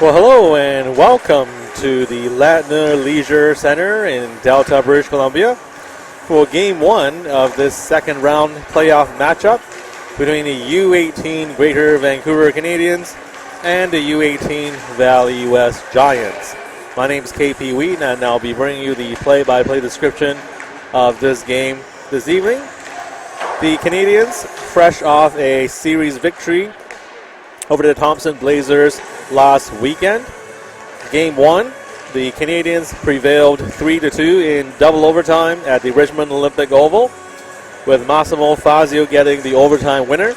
Well, hello and welcome to the Latner Leisure Center in Delta, British Columbia for Game 1 of this second round playoff matchup between the U18 Greater Vancouver Canadians and the U18 Valley US Giants. My name is KP Wheaton, and I'll be bringing you the play-by-play description of this game this evening. The Canadians, fresh off a series victory over the Thompson Blazers last weekend. Game 1, the Canadians prevailed 3-2 in double overtime at the Richmond Olympic Oval, with Massimo Fazio getting the overtime winner.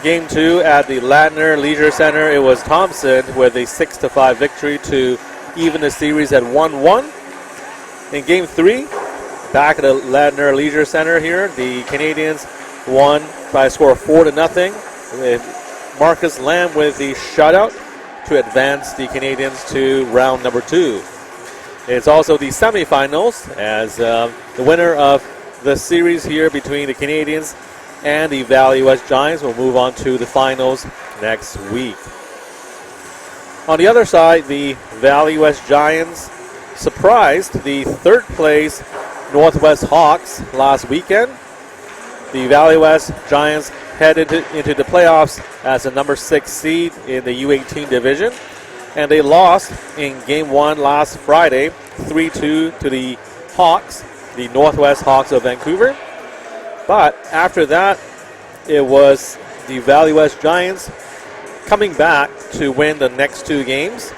Game 2 at the Latner Leisure Center, it was Thompson with a 6-5 victory to even the series at 1-1. In Game 3, back at the Latner Leisure Center here, the Canadians won by a score of 4-0. Marcus Lamb with the shutout to advance the Canadians to round number 2. It's also the semifinals, as the winner of the series here between the Canadians and the Valley West Giants will move on to the finals next week. On the other side, the Valley West Giants surprised the third place Northwest Hawks last weekend. The Valley West Giants headed into the playoffs as a number 6 seed in the U18 division, and they lost in Game 1 last Friday, 3-2 to the Hawks, the Northwest Hawks of Vancouver. But after that, it was the Valley West Giants coming back to win the next 2 games.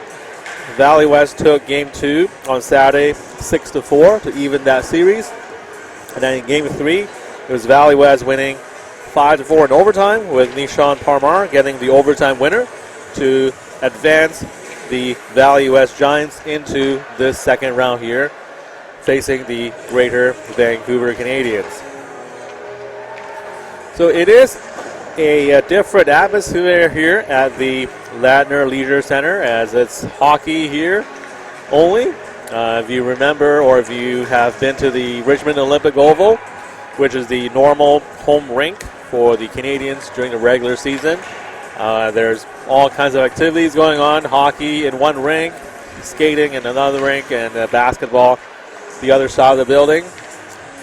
Valley West took Game 2 on Saturday, 6-4 to even that series. And then in Game 3, it was Valley West winning 5-4 in overtime, with Nishan Parmar getting the overtime winner to advance the Valley West Giants into this second round here, facing the Greater Vancouver Canadians. So it is a different atmosphere here at the Latner Leisure Center, as it's hockey here only. If you remember, or if you have been to the Richmond Olympic Oval, which is the normal home rink for the Canadians during the regular season, there's all kinds of activities going on. Hockey in one rink, skating in another rink, and basketball the other side of the building.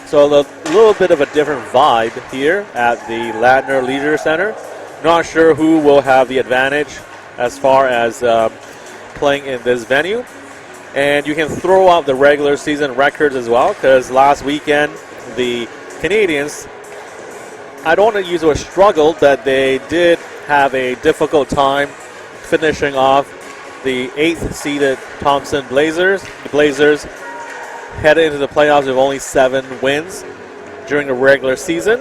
So a little bit of a different vibe here at the Latner Leisure Center. Not sure who will have the advantage as far as playing in this venue. And you can throw out the regular season records as well, because last weekend the Canadians, I don't want to use the word struggle, but they did have a difficult time finishing off the 8th seeded Thompson Blazers. The Blazers headed into the playoffs with only 7 wins during the regular season.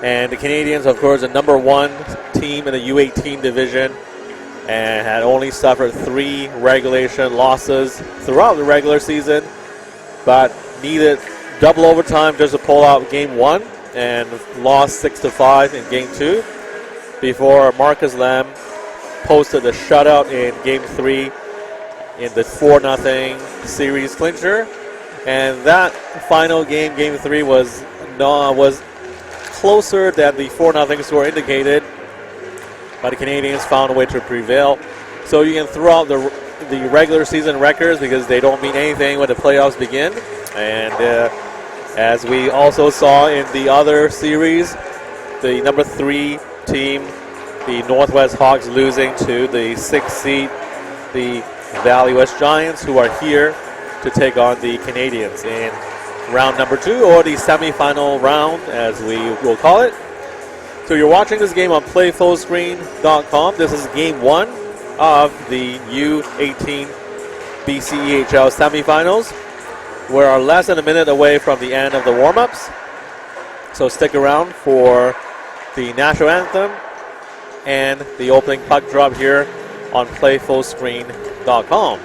And the Canadians, of course, the number 1 team in the U18 division, and had only suffered 3 regulation losses throughout the regular season, but needed double overtime just to pull out Game 1 and lost 6-5 in Game 2 before Marcus Lamb posted a shutout in Game 3 in the 4-0 series clincher. And that final game, Game 3, was closer than the 4-0 score indicated, but the Canadians found a way to prevail. So you can throw out the regular season records because they don't mean anything when the playoffs begin. And as we also saw in the other series, the number 3 team, the Northwest Hawks, losing to the 6th seed, the Valley West Giants, who are here to take on the Canadians in round number 2, or the semifinal round, as we will call it. So you're watching this game on playfullscreen.com. This is Game 1 of the U18 BCEHL semifinals. We are less than a minute away from the end of the warm-ups, so stick around for the national anthem and the opening puck drop here on playfullscreen.com.